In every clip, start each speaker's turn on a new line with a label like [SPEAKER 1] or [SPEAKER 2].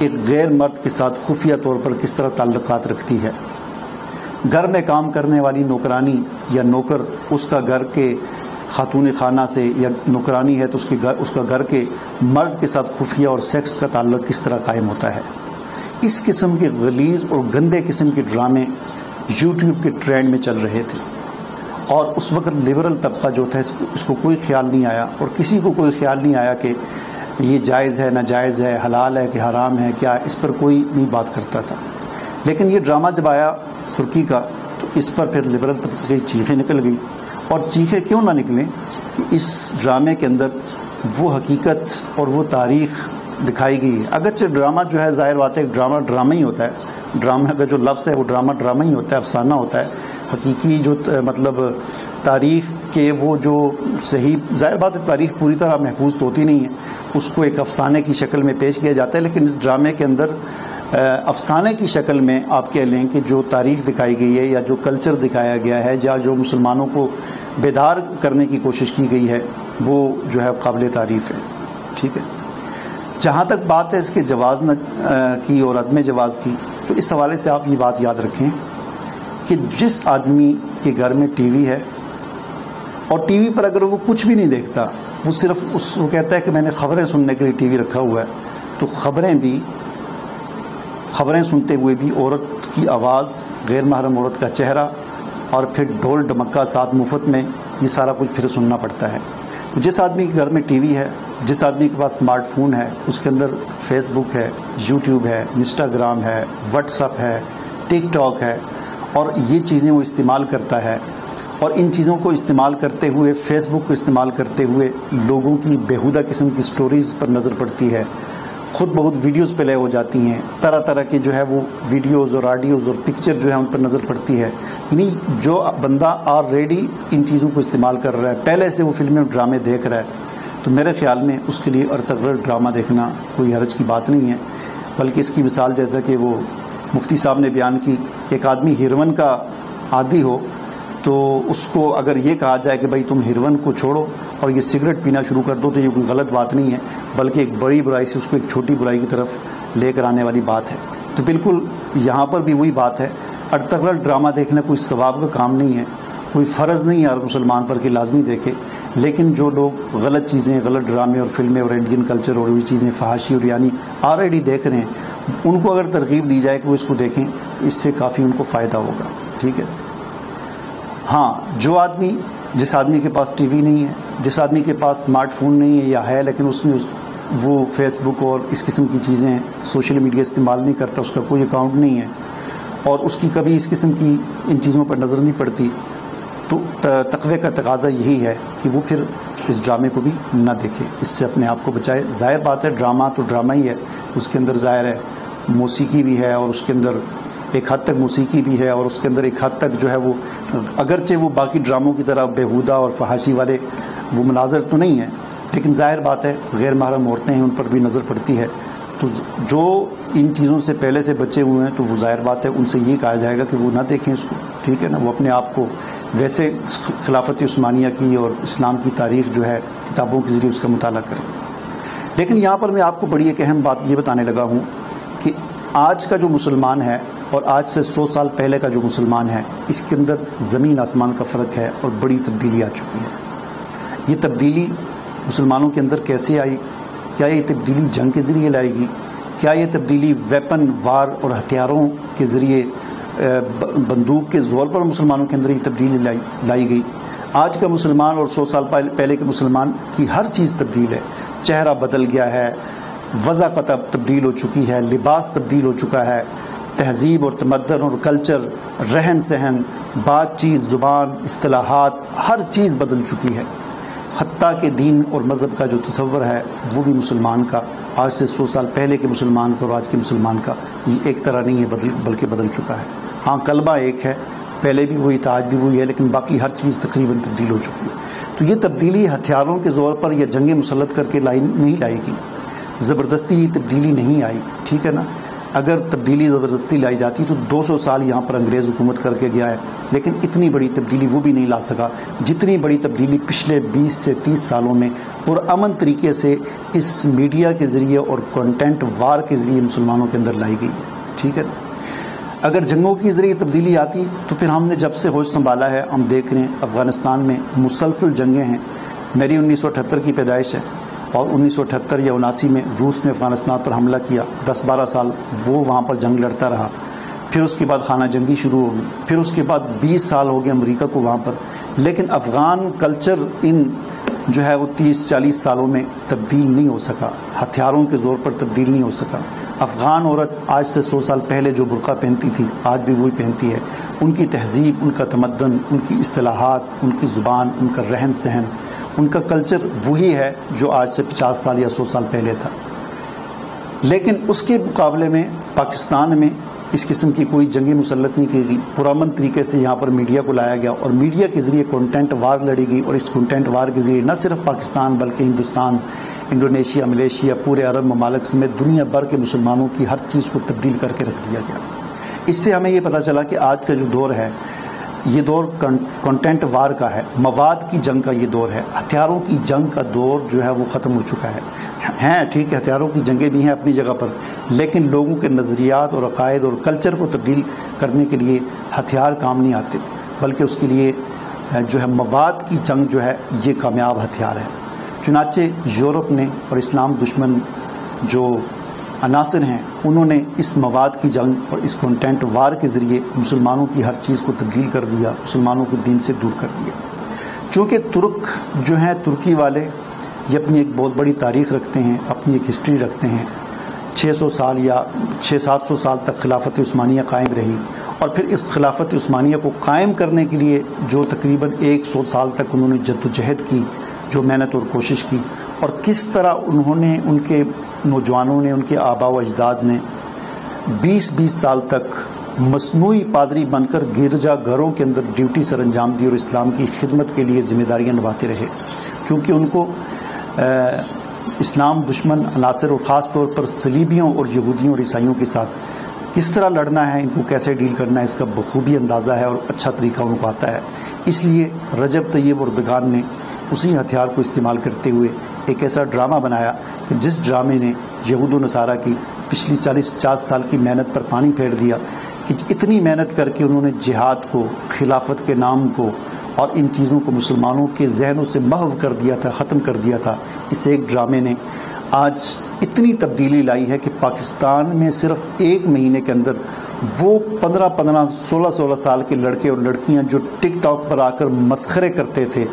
[SPEAKER 1] ایک غیر مرد کے ساتھ خفیہ طور پر کس طرح تعلقات رکھتی ہے. گھر میں کام کرنے والی نوکرانی یا نوکر اس کا گھر کے خاتون خانہ سے، یا نوکرانی ہے تو اس کا گھر کے مرد کے ساتھ خفیہ اور سیکس کا تعلق کس طرح قائم ہوتا ہے. اس قسم کے غلیظ اور گندے قسم کے ڈرامے یوٹیوب کے ٹرینڈ میں چل رہے تھے، اور اس وقت لبرل طبقہ جو تھا اس کو کوئی خیال نہیں آیا، اور کسی کو کوئی خیال نہیں آیا کہ یہ جائز ہے ناجائز ہے، حلال ہے کہ حرام ہے، کیا اس پر کوئی نہیں بات کرتا تھا. لیکن یہ ڈرامہ جب آیا ترکی کا تو اس پر پھر لبرل طبقے کی چیخیں نکل گئی. اور چیخیں کیوں نہ نکلیں کہ اس ڈرامے کے اندر وہ حقیقت اور وہ تاریخ دکھائی گئی ہے. اگرچہ ڈرامہ جو ہے ظاہر بات ہے ڈرامہ ہی ہوتا ہے، ڈرامہ کا جو لفظ ہے وہ ڈرامہ ہی ہوتا ہے، افسانہ ہوتا ہے. حقیقی جو مطلب تاریخ کے وہ جو صحیح، ظاہر بات ہے تاریخ پوری طرح محفوظ تو ہوتی نہیں ہے، اس کو ایک افسانے کی شکل میں پیش کیا جاتا ہے. لیکن اس ڈرامے کے اندر افسانے کی شکل میں آپ کہہ لیں کہ جو تاریخ دکھائی گئی ہے یا جو کلچر دکھایا گیا ہے یا جو مسلمانوں کو بیدار کرنے کی کوشش کی گئی ہے وہ جو ہے قابل تعریف ہے. ٹھیک ہے. جہاں تک بات ہے اس کے جواز کی اور عدم جواز کی، تو اس حوالے سے آپ یہ بات یاد رکھیں کہ جس آدمی کے گھر میں ٹی وی ہے اور ٹی وی پر اگر وہ کچھ بھی نہیں دیکھتا، وہ صرف وہ کہتا ہے کہ میں نے خبریں سننے کے لیے ٹی وی رکھا ہوا ہے، تو خبریں سنتے ہوئے بھی عورت کی آواز، غیر محرم عورت کا چہرہ اور پھر ڈھول ڈمکا ساتھ مفت میں، یہ سارا کچھ پھر سننا پڑتا ہے. جس آدمی کے گھر میں ٹی وی ہے، جس آدمی کے پاس اسمارٹ فون ہے، اس کے اندر فیس بک ہے، یوٹیوب ہے، انسٹاگرام ہے، واٹس ایپ ہے، ٹک ٹاک ہے، اور یہ چیزیں وہ استعمال کرتا ہے، اور ان چیزوں کو استعمال کرتے ہوئے، فیس بک کو استعمال کرتے ہوئے لوگوں کی بیہودہ قسم کی سٹوریز پر نظر پڑتی ہے، خود بہت ویڈیوز پلے ہو جاتی ہیں، طرح طرح کے جو ہے وہ ویڈیوز اور آڈیوز اور پکچر جو ہے ان پر نظر پڑتی ہے. یعنی جو بندہ آلریڈی ان چیزوں کو استعمال کر رہا ہے، پہلے سے وہ فلمیں اور ڈرامے دیکھ رہا ہے، تو میرے خیال میں اس کے لیے ارطغرل ڈرامہ دیکھنا کوئی حرج کی بات نہیں ہے. بلکہ اس کی مثال جیسا کہ وہ مفتی صاحب نے بیان کی، ایک آدمی ہیروئن کا عادی ہو تو اس کو اگر یہ کہا جائے کہ بھائی تم ہیروئن کو چھوڑو اور یہ سگریٹ پینا شروع کر دو، تو یہ کوئی غلط بات نہیں ہے، بلکہ ایک بڑی برائی سے اس کو ایک چھوٹی برائی کی طرف لے کر آنے والی بات ہے. تو بالکل یہاں پر بھی وہی بات ہے، ارطغرل ڈرامہ دیکھنا کوئی ثواب کا کام نہیں ہے، کوئی فرض نہیں ہے ہر مسلمان پر کہ لازمی دیکھے. لیکن جو لوگ غلط چیزیں، غلط ڈرامے اور فلمیں اور انڈین کلچر اور یہ چیزیں فحاشی اور یعنی آلریڈی دیکھ رہے ہیں، ان کو اگر ترغیب دی جائے کہ وہ اس کو دیکھیں تو اس سے کافی ان کو فائدہ ہوگا. ٹھیک ہے. ہاں، جس آدمی کے پاس ٹی وی نہیں ہے، جس آدمی کے پاس اسمارٹ فون نہیں ہے یا ہے لیکن اس میں وہ فیس بک اور اس قسم کی چیزیں، سوشل میڈیا استعمال نہیں کرتا، اس کا کوئی اکاؤنٹ نہیں ہے اور اس کی کبھی اس قسم کی ان چیزوں پر نظر نہیں پڑتی، تو تقوی کا تقاضا یہی ہے کہ وہ پھر اس ڈرامے کو بھی نہ دیکھے، اس سے اپنے آپ کو بچائے. ظاہر بات ہے ڈرامہ تو ڈرامہ ہی ہے، اس کے اندر ظاہر ہے موسیقی بھی ہے، اور اس کے اندر ایک حد تک موسیقی بھی ہے، اور اس کے اندر ایک حد تک جو ہے وہ اگرچہ وہ باقی ڈراموں کی طرح بیہودہ اور فحاشی والے وہ مناظر تو نہیں ہیں، لیکن ظاہر بات ہے غیر محرم عورتیں ہیں، ان پر بھی نظر پڑتی ہے. تو جو ان چیزوں سے پہلے سے بچے ہوئے ہیں تو وہ ظاہر بات ہے ان سے یہ کہا جائے گا کہ وہ نہ دیکھیں اس کو. ٹھیک ہے نا. وہ اپنے آپ کو ویسے خلافت عثمانیہ کی اور اسلام کی تاریخ جو ہے کتابوں کے ذریعے اس کا مطالعہ کریں. لیکن یہاں پر میں آپ کو بڑی ایک اہم بات یہ بتانے لگا ہوں کہ آج کا جو مسلمان ہے اور آج سے 100 سال پہلے کا جو مسلمان ہے، اس کے اندر زمین آسمان کا فرق ہے اور بڑی تبدیلی آ چکی ہے. یہ تبدیلی مسلمانوں کے اندر کیسے آئی؟ کیا یہ تبدیلی جنگ کے ذریعے لائے گی؟ کیا یہ تبدیلی ویپن وار اور ہتھیاروں کے ذریعے، بندوق کے زور پر مسلمانوں کے اندر یہ تبدیلی لائی گئی؟ آج کا مسلمان اور 100 سال پہلے کے مسلمان کی ہر چیز تبدیل ہے. چہرہ بدل گیا ہے، وضاحت تبدیل ہو چکی ہے، لباس تبدیل ہو چکا ہے، تہذیب اور تمدن اور کلچر، رہن سہن، بات چیت، زبان، اصطلاحات، ہر چیز بدل چکی ہے. حتیٰ کہ دین اور مذہب کا جو تصور ہے وہ بھی مسلمان کا آج سے 100 سال پہلے کے مسلمان کا اور آج کے مسلمان کا یہ ایک طرح نہیں ہے، بلکہ بدل چکا ہے. ہاں، کلمہ ایک ہے، پہلے بھی وہی تھا، آج بھی وہی ہے، لیکن باقی ہر چیز تقریباً تبدیل ہو چکی ہے. تو یہ تبدیلی ہتھیاروں کے زور پر یا جنگیں مسلط کر کے نہیں لائی گئی، زبردستی یہ تبدیلی نہیں آئی. ٹھیک ہے نا. اگر تبدیلی زبردستی لائی جاتی تو 200 سال یہاں پر انگریز حکومت کر کے گیا ہے، لیکن اتنی بڑی تبدیلی وہ بھی نہیں لا سکا جتنی بڑی تبدیلی پچھلے 20 سے 30 سالوں میں پرامن طریقے سے اس میڈیا کے ذریعے اور کنٹینٹ وار کے ذریعے مسلمانوں کے اندر لائی گئی. ٹھیک ہے، اگر جنگوں کے ذریعے تبدیلی آتی تو پھر ہم نے جب سے ہوش سنبھالا ہے ہم دیکھ رہے ہیں افغانستان میں مسلسل جنگیں ہیں. میری 1978 کی پیدائش ہے اور 1978 یا 79 میں روس نے افغانستان پر حملہ کیا، 10-12 سال وہ وہاں پر جنگ لڑتا رہا. پھر اس کے بعد خانہ جنگی شروع ہو گئی، پھر اس کے بعد 20 سال ہو گئے امریکہ کو وہاں پر. لیکن افغان کلچر ان جو ہے وہ 30-40 سالوں میں تبدیل نہیں ہو سکا، ہتھیاروں کے زور پر تبدیل نہیں ہو سکا. افغان عورت آج سے 100 سال پہلے جو برقع پہنتی تھی آج بھی وہی پہنتی ہے. ان کی تہذیب، ان کا تمدن، ان کی اصطلاحات، ان کی زبان، ان کا رہن سہن، ان کا کلچر وہی ہے جو آج سے 50 سال یا 100 سال پہلے تھا. لیکن اس کے مقابلے میں پاکستان میں اس قسم کی کوئی جنگی مسلط نہیں کی گئی. پرامن طریقے سے یہاں پر میڈیا کو لایا گیا اور میڈیا کے ذریعے کنٹینٹ وار لڑی گئی، اور اس کنٹینٹ وار کے ذریعے نہ صرف پاکستان بلکہ ہندوستان، انڈونیشیا، ملیشیا، پورے عرب ممالک سمیت دنیا بھر کے مسلمانوں کی ہر چیز کو تبدیل کر کے رکھ دیا گیا. اس سے ہمیں یہ پتہ چلا کہ آج کا جو دور ہے یہ دور کنٹینٹ وار کا ہے، مواد کی جنگ کا یہ دور ہے. ہتھیاروں کی جنگ کا دور جو ہے وہ ختم ہو چکا ہے. ہیں ٹھیک ہے، ہتھیاروں کی جنگیں بھی ہیں اپنی جگہ پر، لیکن لوگوں کے نظریات اور عقائد اور کلچر کو تبدیل کرنے کے لیے ہتھیار کام نہیں آتے، بلکہ اس کے لیے جو ہے مواد کی جنگ جو ہے یہ کامیاب ہتھیار ہے. چنانچہ یورپ نے اور اسلام دشمن جو عناصر ہیں انہوں نے اس مواد کی جنگ اور اس کنٹینٹ وار کے ذریعے مسلمانوں کی ہر چیز کو تبدیل کر دیا، مسلمانوں کو دین سے دور کر دیا. چونکہ ترک جو ہیں، ترکی والے یہ اپنی ایک بہت بڑی تاریخ رکھتے ہیں، اپنی ایک ہسٹری رکھتے ہیں. 600 سال یا 600-700 سال تک خلافت عثمانیہ قائم رہی، اور پھر اس خلافت عثمانیہ کو قائم کرنے کے لیے جو تقریباً 100 سال تک انہوں نے جدوجہد کی، جو محنت اور کوشش کی، اور کس طرح انہوں نے، ان کے نوجوانوں نے، ان کے آباء و اجداد نے 20 سال تک مصنوعی پادری بن کر گرجا گھروں کے اندر ڈیوٹی سر انجام دی اور اسلام کی خدمت کے لیے ذمہ داریاں نبھاتے رہے. کیونکہ ان کو اسلام دشمن عناصر اور خاص طور پر صلیبیوں اور یہودیوں اور عیسائیوں کے ساتھ کس طرح لڑنا ہے، ان کو کیسے ڈیل کرنا ہے، اس کا بخوبی اندازہ ہے اور اچھا طریقہ ان کو آتا ہے. اس لیے رجب طیب اردگان نے اسی ہتھیار کو استعمال کرتے ہوئے ایک ایسا ڈرامہ بنایا کہ جس ڈرامے نے یہود و نصارہ کی پچھلی 40-50 سال کی محنت پر پانی پھیر دیا، کہ اتنی محنت کر کے انہوں نے جہاد کو، خلافت کے نام کو اور ان چیزوں کو مسلمانوں کے ذہنوں سے محو کر دیا تھا، ختم کر دیا تھا. اس ایک ڈرامے نے آج اتنی تبدیلی لائی ہے کہ پاکستان میں صرف ایک مہینے کے اندر وہ 15-15 16 سال کے لڑکے اور لڑکیاں جو ٹک ٹاک پر آ کر مسخرے کرتے تھے،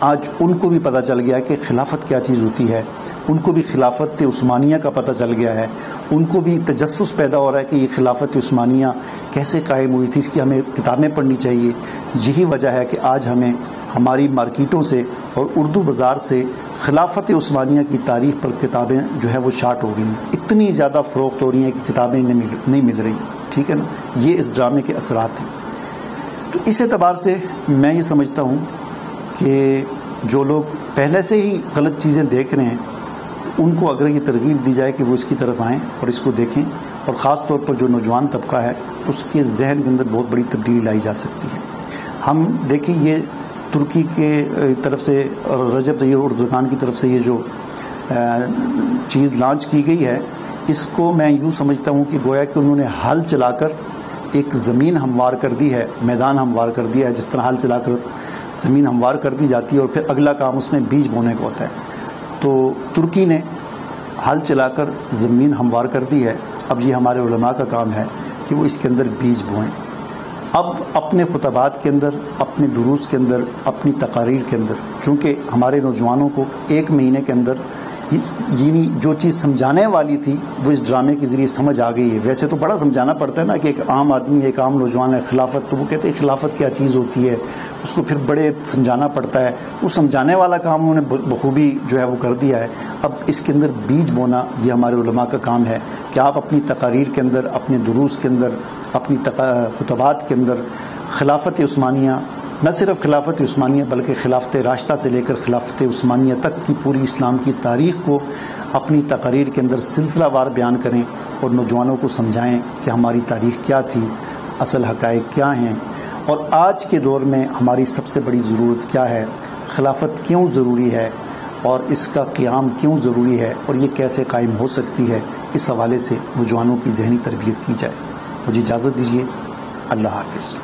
[SPEAKER 1] آج ان کو بھی پتہ چل گیا کہ خلافت کیا چیز ہوتی ہے. ان کو بھی خلافت عثمانیہ کا پتہ چل گیا ہے. ان کو بھی تجسس پیدا ہو رہا ہے کہ یہ خلافت عثمانیہ کیسے قائم ہوئی تھی، اس کی ہمیں کتابیں پڑھنی چاہیے. یہی وجہ ہے کہ آج ہمیں ہماری مارکیٹوں سے اور اردو بازار سے خلافت عثمانیہ کی تاریخ پر کتابیں جو ہے وہ شارٹ ہو گئی ہیں. اتنی زیادہ فروخت ہو رہی ہیں کہ کتابیں نہیں مل رہی. ٹھیک ہے نا، یہ اس ڈرامے کے اثرات ہیں. تو اس اعتبار سے میں یہ سمجھتا ہوں کہ جو لوگ پہلے سے ہی غلط چیزیں دیکھ رہے ہیں ان کو اگر یہ ترغیب دی جائے کہ وہ اس کی طرف آئیں اور اس کو دیکھیں، اور خاص طور پر جو نوجوان طبقہ ہے اس کے ذہن کے اندر بہت بڑی تبدیلی لائی جا سکتی ہے. ہم دیکھیں یہ ترکی کے طرف سے اور رجب طیب اردگان کی طرف سے یہ جو چیز لانچ کی گئی ہے، اس کو میں یوں سمجھتا ہوں کہ گویا کہ انہوں نے ہل چلا کر ایک زمین ہموار کر دی ہے، میدان ہموار کر دیا ہے. جس طرح ہل چلا کر زمین ہموار کر دی جاتی ہے اور پھر اگلا کام اس میں بیج بونے کا ہوتا ہے، تو ترکی نے ہل چلا کر زمین ہموار کر دی ہے. اب یہ ہمارے علماء کا کام ہے کہ وہ اس کے اندر بیج بوئیں. اب اپنے خطبات کے اندر، اپنے دروس کے اندر، اپنی تقاریر کے اندر، چونکہ ہمارے نوجوانوں کو ایک مہینے کے اندر یعنی جو چیز سمجھانے والی تھی وہ اس ڈرامے کے ذریعے سمجھ آ گئی ہے. ویسے تو بڑا سمجھانا پڑتا ہے نا کہ ایک عام آدمی، ایک عام نوجوان ہے خلافت، تو وہ کہتے ہیں خلافت کیا چیز ہوتی ہے، اس کو پھر بڑے سمجھانا پڑتا ہے. وہ سمجھانے والا کام انہوں نے بخوبی جو ہے وہ کر دیا ہے. اب اس کے اندر بیج بونا یہ ہمارے علماء کا کام ہے کہ آپ اپنی تقاریر کے اندر، اپنے دروس کے اندر، اپنی خطبات کے اندر خلافت عثمانیہ، نہ صرف خلافت عثمانیہ بلکہ خلافت راشدہ سے لے کر خلافت عثمانیہ تک کی پوری اسلام کی تاریخ کو اپنی تقاریر کے اندر سلسلہ وار بیان کریں. اور نوجوانوں کو سمجھائیں کہ ہماری تاریخ کیا تھی، اصل حقائق کیا ہیں، اور آج کے دور میں ہماری سب سے بڑی ضرورت کیا ہے، خلافت کیوں ضروری ہے اور اس کا قیام کیوں ضروری ہے اور یہ کیسے قائم ہو سکتی ہے، اس حوالے سے نوجوانوں کی ذہنی تربیت کی جائے۔ مجھے اجازت دیجیے، اللہ حافظ۔